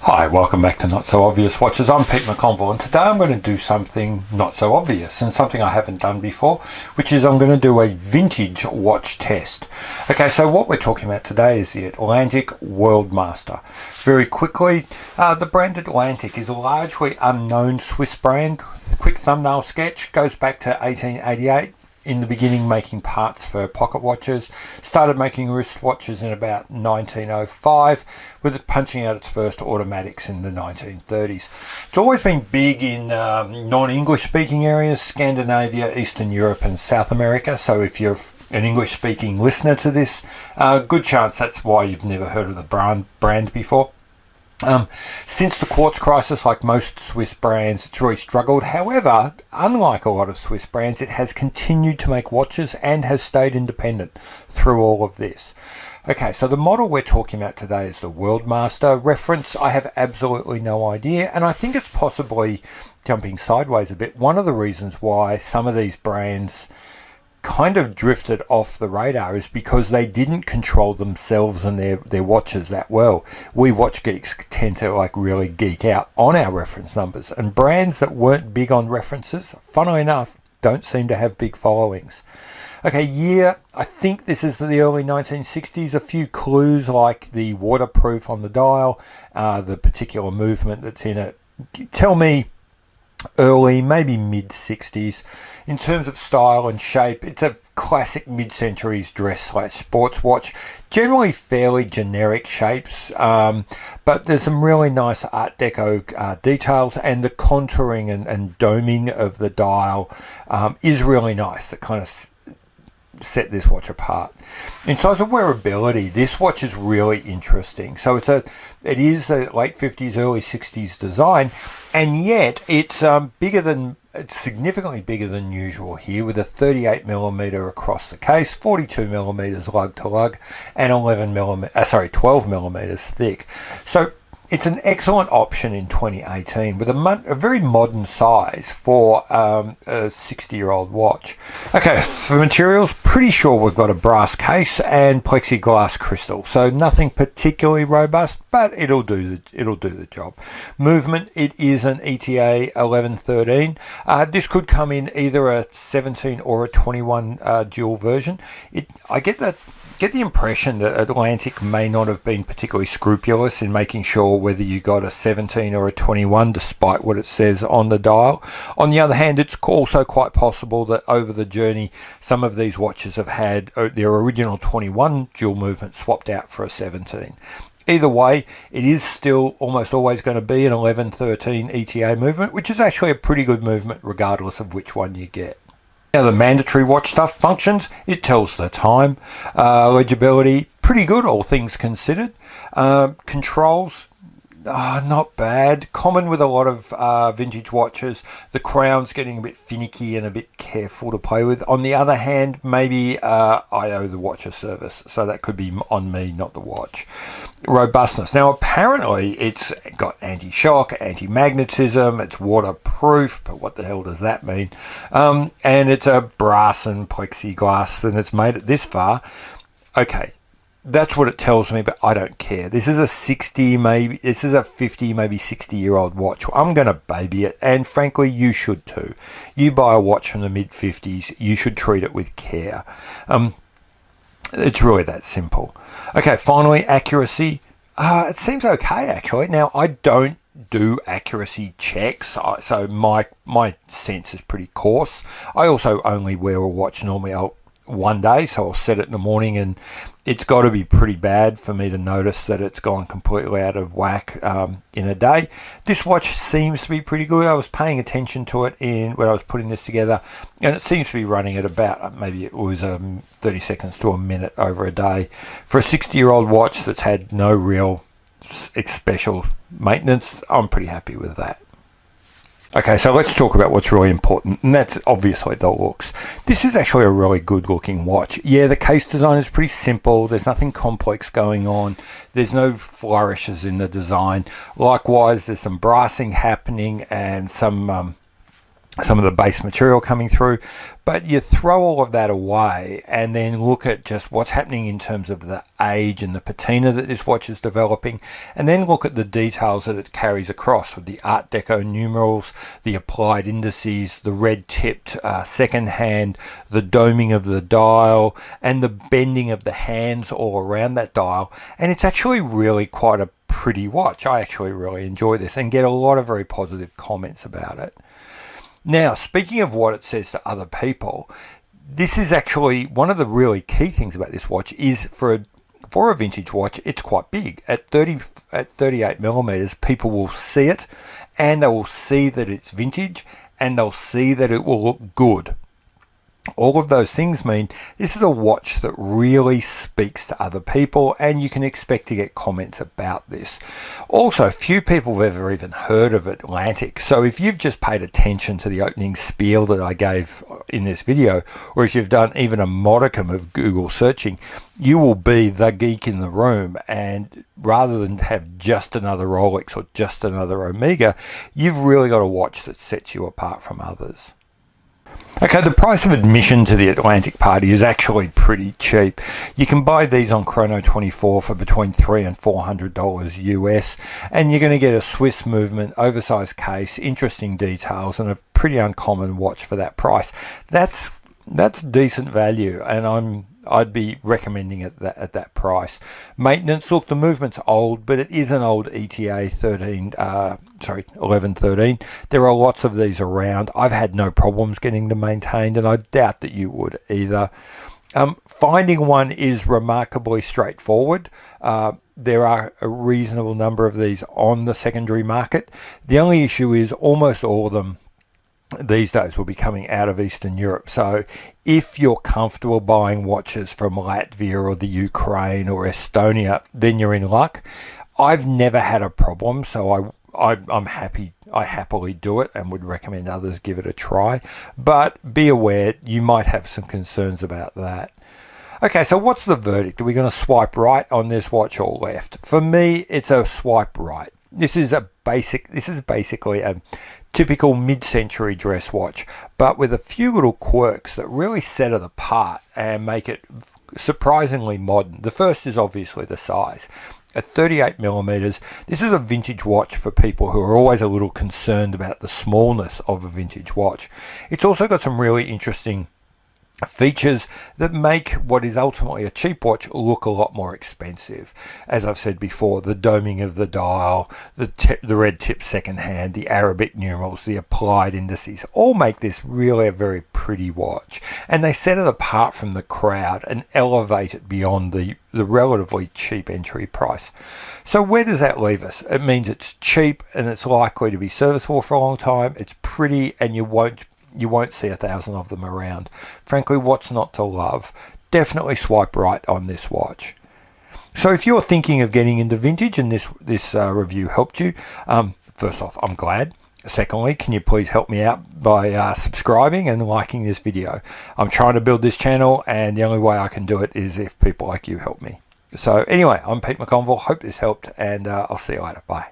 Hi, welcome back to Not So Obvious Watches. I'm Pete McConville, and today I'm going to do something not so obvious and something I haven't done before, which is I'm going to do a vintage watch test. Okay, so what we're talking about today is the Atlantic Worldmaster. Very quickly, the brand Atlantic is a largely unknown Swiss brand. Quick thumbnail sketch, goes back to 1888. In the beginning, making parts for pocket watches, started making wrist watches in about 1905, with it punching out its first automatics in the 1930s. It's always been big in non-English speaking areas, Scandinavia, Eastern Europe and South America. So if you're an English speaking listener to this, good chance that's why you've never heard of the brand before. Since the quartz crisis, like most Swiss brands, it's really struggled. However, unlike a lot of Swiss brands, it has continued to make watches and has stayed independent through all of this. Okay, so the model we're talking about today is the Worldmaster. Reference, I have absolutely no idea, and I think it's possibly, jumping sideways a bit, one of the reasons why some of these brands kind of drifted off the radar is because they didn't control themselves and their watches that well. We watch geeks tend to really geek out on our reference numbers, and brands that weren't big on references, funnily enough, don't seem to have big followings. Okay, year, I think this is the early 1960s. A few clues like the waterproof on the dial, the particular movement that's in it. Tell me early, maybe mid-60s. In terms of style and shape, it's a classic mid-centuries dress/sports watch. Generally fairly generic shapes, but there's some really nice Art Deco details, and the contouring and doming of the dial is really nice. That kind of set this watch apart. In terms of wearability, this watch is really interesting. So it is a late 50s, early 60s design, and yet it's significantly bigger than usual here, with a 38mm across the case, 42mm lug to lug, and 12mm thick. So it's an excellent option in 2018 with a very modern size for a 60-year-old watch. Okay, for materials, pretty sure we've got a brass case and plexiglass crystal, so nothing particularly robust, but it'll do the job. Movement, it is an ETA 1113. This could come in either a 17 or a 21 dual version. I get the impression that Atlantic may not have been particularly scrupulous in making sure whether you got a 17 or a 21, despite what it says on the dial. On the other hand, it's also quite possible that over the journey, some of these watches have had their original 21 dual movement swapped out for a 17. Either way, it is still almost always going to be an 1113 ETA movement, which is actually a pretty good movement regardless of which one you get. Now, the mandatory watch stuff functions, it tells the time. Legibility, pretty good, all things considered. Controls, not bad. Common with a lot of vintage watches. The crown's getting a bit finicky and a bit careful to play with. On the other hand, maybe I owe the watch a service, so that could be on me, not the watch. Robustness. Now, apparently it's got anti-shock, anti-magnetism, it's waterproof, but what the hell does that mean? And it's a brass and plexiglass, and it's made it this far. Okay, that's what it tells me, but I don't care. This is a 50, maybe 60-year-old watch. I'm going to baby it, and frankly, you should too. You buy a watch from the mid-50s, you should treat it with care. It's really that simple. Okay, finally, accuracy. It seems okay, actually. Now, I don't do accuracy checks, so my sense is pretty coarse. I also only wear a watch normally one day, so I'll set it in the morning, and it's got to be pretty bad for me to notice that it's gone completely out of whack in a day. This watch seems to be pretty good. I was paying attention to it when I was putting this together, and it seems to be running at about, maybe it was 30 seconds to a minute over a day. For a 60-year-old watch that's had no real special maintenance, I'm pretty happy with that. Okay, so let's talk about what's really important, and that's obviously the looks. This is actually a really good looking watch. Yeah, the case design is pretty simple. There's nothing complex going on. There's no flourishes in the design. Likewise, there's some brassing happening and some some of the base material coming through, but you throw all of that away and then look at just what's happening in terms of the age and the patina that this watch is developing, and then look at the details that it carries across with the Art Deco numerals, the applied indices, the red tipped second hand, the doming of the dial, and the bending of the hands all around that dial. And it's actually really quite a pretty watch. I actually really enjoy this and get a lot of very positive comments about it. Now, speaking of what it says to other people, this is actually one of the really key things about this watch is for a vintage watch, it's quite big. At 38 millimeters, people will see it and they will see that it's vintage and they'll see that it will look good. All of those things mean this is a watch that really speaks to other people, and you can expect to get comments about this. Also, few people have ever even heard of Atlantic, so if you've just paid attention to the opening spiel that I gave in this video, or if you've done even a modicum of Google searching, you will be the geek in the room, and rather than have just another Rolex or just another Omega, you've really got a watch that sets you apart from others. Okay, the price of admission to the Atlantic party is actually pretty cheap. You can buy these on Chrono24 for between $300 and $400 US, and you're going to get a Swiss movement, oversized case, interesting details, and a pretty uncommon watch for that price. That's decent value, and I'd be recommending it at that price. Maintenance, look, the movement's old, but it is an old ETA 1113. There are lots of these around. I've had no problems getting them maintained, and I doubt that you would either. Finding one is remarkably straightforward. There are a reasonable number of these on the secondary market. The only issue is almost all of them these days will be coming out of Eastern Europe. So if you're comfortable buying watches from Latvia or the Ukraine or Estonia, then you're in luck. I've never had a problem, so I'm happy. I happily do it and would recommend others give it a try. But be aware, you might have some concerns about that. Okay, so what's the verdict? Are we going to swipe right on this watch or left? For me, it's a swipe right. This is basically a typical mid-century dress watch, but with a few little quirks that really set it apart and make it surprisingly modern. The first is obviously the size. At 38 millimeters, this is a vintage watch for people who are always a little concerned about the smallness of a vintage watch. It's also got some really interesting features that make what is ultimately a cheap watch look a lot more expensive. As I've said before, the doming of the dial, the red tip second hand, the Arabic numerals, the applied indices, all make this really a very pretty watch, and they set it apart from the crowd and elevate it beyond the relatively cheap entry price. So where does that leave us? It means it's cheap and it's likely to be serviceable for a long time. It's pretty, and you won't see 1,000 of them around. Frankly, what's not to love? Definitely swipe right on this watch. So if you're thinking of getting into vintage and this review helped you, first off, I'm glad. Secondly, can you please help me out by subscribing and liking this video? I'm trying to build this channel, and the only way I can do it is if people like you help me. So anyway, I'm Pete McConville. Hope this helped, and I'll see you later. Bye.